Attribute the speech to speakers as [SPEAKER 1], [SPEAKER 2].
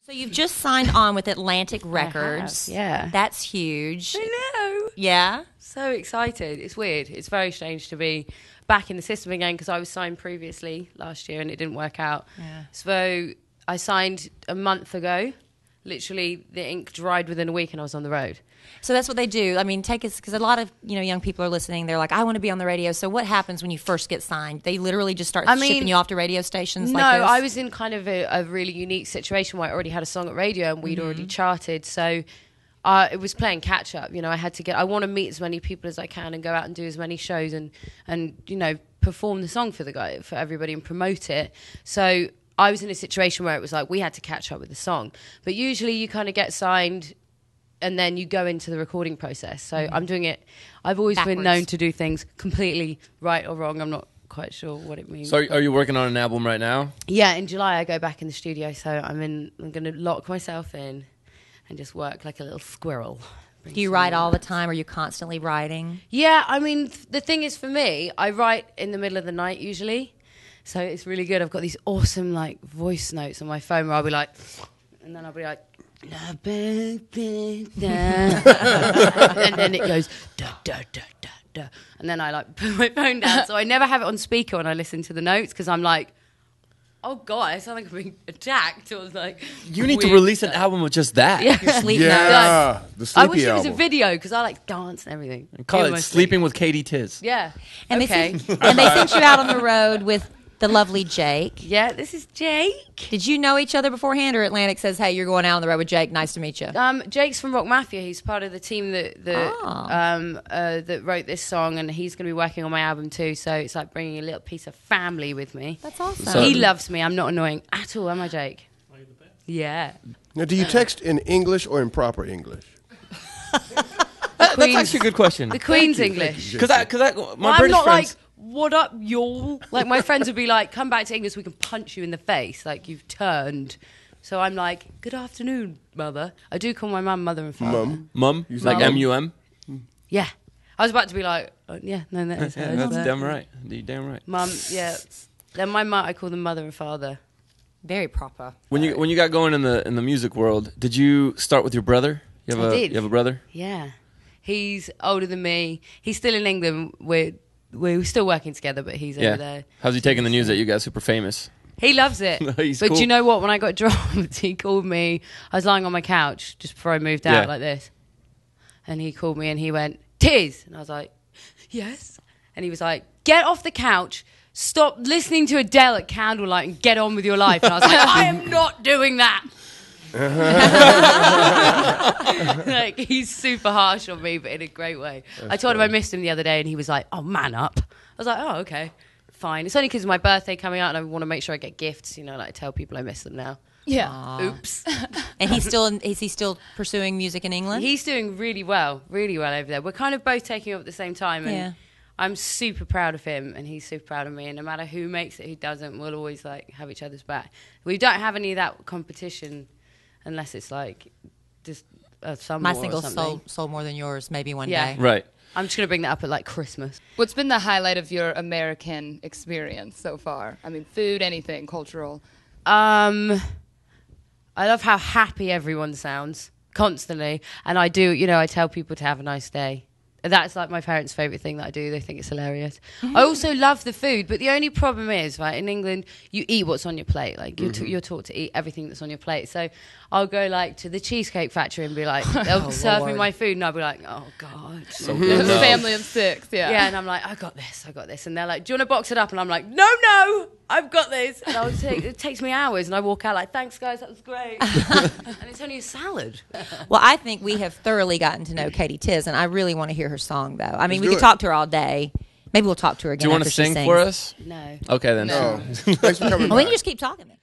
[SPEAKER 1] So you've just signed on with Atlantic Records.
[SPEAKER 2] Yeah.
[SPEAKER 1] That's huge.
[SPEAKER 2] I know.
[SPEAKER 1] Yeah?
[SPEAKER 2] So excited. It's weird. It's very strange to be back in the system again because I was signed previously last year and it didn't work out.
[SPEAKER 1] Yeah.
[SPEAKER 2] So I signed a month ago. Literally, the ink dried within a week and I was on the road.
[SPEAKER 1] So that's what they do. I mean, take us, because a lot of young people are listening. They're like, I want to be on the radio. So what happens when you first get signed? They literally just start shipping you off to radio stations like this?
[SPEAKER 2] No, I was in kind of a really unique situation where I already had a song at radio and we'd already charted. So it was playing catch up. I had to I want to meet as many people as I can and go out and do as many shows and perform the song for everybody and promote it. So I was in a situation where it was like we had to catch up with the song. But usually you kind of get signed and then you go into the recording process. So I'm doing it. I've always been known to do things completely right or wrong. I'm not quite sure what it means.
[SPEAKER 3] So are you working on an album right now?
[SPEAKER 2] Yeah, in July I go back in the studio. So I'm going to lock myself in and just work like a little squirrel.
[SPEAKER 1] Do you write all the time? Are you constantly writing?
[SPEAKER 2] Yeah, I mean, the thing is for me, I write in the middle of the night usually. So it's really good. I've got these awesome voice notes on my phone where I'll be like, and then I'll be like, and then it goes da da da da da, and then I put my phone down. So I never have it on speaker when I listen to the notes because I'm like, oh god, I sound like I'm being attacked. Or
[SPEAKER 3] you need to release an album with just that.
[SPEAKER 2] Yeah,
[SPEAKER 1] Your sleep
[SPEAKER 4] Yeah, the sleepy
[SPEAKER 2] I wish it was a
[SPEAKER 4] album.
[SPEAKER 2] video because I dance and everything.
[SPEAKER 3] Call it Sleeping with Katy Tiz.
[SPEAKER 2] Yeah,
[SPEAKER 1] And
[SPEAKER 2] okay.
[SPEAKER 1] they sent you out on the road with the lovely Jake.
[SPEAKER 2] Yeah, this is Jake.
[SPEAKER 1] Did you know each other beforehand, or Atlantic says, hey, you're going out on the road with Jake, nice to meet you?
[SPEAKER 2] Jake's from Rock Mafia. He's part of the team that wrote this song, and he's going to be working on my album too. So it's like bringing a little piece of family with me.
[SPEAKER 1] That's awesome.
[SPEAKER 3] So-
[SPEAKER 2] He loves me. I'm not annoying at all, am I, Jake? Yeah.
[SPEAKER 4] Now, do you text in English or in proper English?
[SPEAKER 3] That's actually a good question.
[SPEAKER 2] The Queen's English.
[SPEAKER 3] Because my
[SPEAKER 2] I'm
[SPEAKER 3] British
[SPEAKER 2] not
[SPEAKER 3] friends.
[SPEAKER 2] what up, y'all? My friends would be like, come back to English, we can punch you in the face, you've turned. So I'm like, good afternoon, mother. I do call my mum mother and father.
[SPEAKER 3] Mum?
[SPEAKER 4] You
[SPEAKER 3] Like
[SPEAKER 4] say
[SPEAKER 3] M-U-M?
[SPEAKER 2] Yeah. I was about to be like, yeah, no, that is
[SPEAKER 3] Yeah, that's damn right. You're damn right.
[SPEAKER 2] Mum, yeah. Then my mum, I call them mother and father.
[SPEAKER 1] Very proper.
[SPEAKER 3] When you got going in the music world, did you start with your brother?
[SPEAKER 2] I did.
[SPEAKER 3] You have a brother?
[SPEAKER 2] Yeah. He's older than me. He's still in England. We're still working together, but he's over there.
[SPEAKER 3] How's he taking the news that you guys super famous?
[SPEAKER 2] He loves it.
[SPEAKER 3] He's
[SPEAKER 2] but
[SPEAKER 3] cool.
[SPEAKER 2] do you know what? When I got dropped, he called me. I was lying on my couch just before I moved out like this. And he called me and he went, Tiz. And I was like, yes. And he was like, get off the couch. Stop listening to Adele at candlelight and get on with your life. And I was like, I am not doing that. He's super harsh on me, but in a great way. I told him I missed him the other day and he was like, oh, man up. I was like, oh, okay, fine. It's only because of my birthday coming out and I want to make sure I get gifts, I tell people I miss them now.
[SPEAKER 5] Yeah.
[SPEAKER 1] Aww.
[SPEAKER 2] Oops.
[SPEAKER 1] And is he still pursuing music in England?
[SPEAKER 2] He's doing really well over there. We're kind of both taking it up at the same time, and I'm super proud of him and he's super proud of me, and no matter who makes it, who doesn't, we'll always have each other's back. We don't have any of that competition unless it's just some
[SPEAKER 1] My
[SPEAKER 2] war or
[SPEAKER 1] single
[SPEAKER 2] something.
[SPEAKER 1] sold more than yours maybe one
[SPEAKER 2] Yeah.
[SPEAKER 1] day.
[SPEAKER 3] Right.
[SPEAKER 2] I'm just going to bring that up at Christmas.
[SPEAKER 5] What's been the highlight of your American experience so far? I mean, food, anything, cultural.
[SPEAKER 2] I love how happy everyone sounds constantly, and I do. I tell people to have a nice day. That's my parents' favourite thing that I do. They think it's hilarious. I also love the food, but the only problem is, in England, you eat what's on your plate. You're taught to eat everything that's on your plate. So I'll go to the Cheesecake Factory and be like, they'll serve me my food, and I'll be like, oh god.
[SPEAKER 3] So good.
[SPEAKER 5] Family of six, yeah.
[SPEAKER 2] Yeah, and I'm like, I got this. And they're like, do you want to box it up? And I'm like, no, I've got this. And it takes me hours, and I walk out like, thanks guys, that was great. And it's only a salad.
[SPEAKER 1] Well, I think we have thoroughly gotten to know Katy Tiz, and I really want to hear her song, though. I mean,
[SPEAKER 4] Let's
[SPEAKER 1] we
[SPEAKER 4] do
[SPEAKER 1] could
[SPEAKER 4] it.
[SPEAKER 1] talk to her all day. Maybe we'll talk to her again.
[SPEAKER 3] Do you want to
[SPEAKER 1] after she
[SPEAKER 3] sing
[SPEAKER 1] sings.
[SPEAKER 3] for us?
[SPEAKER 2] No.
[SPEAKER 3] Okay, then.
[SPEAKER 4] No. Thanks for coming
[SPEAKER 1] Well, we
[SPEAKER 4] by.
[SPEAKER 1] can just keep talking then.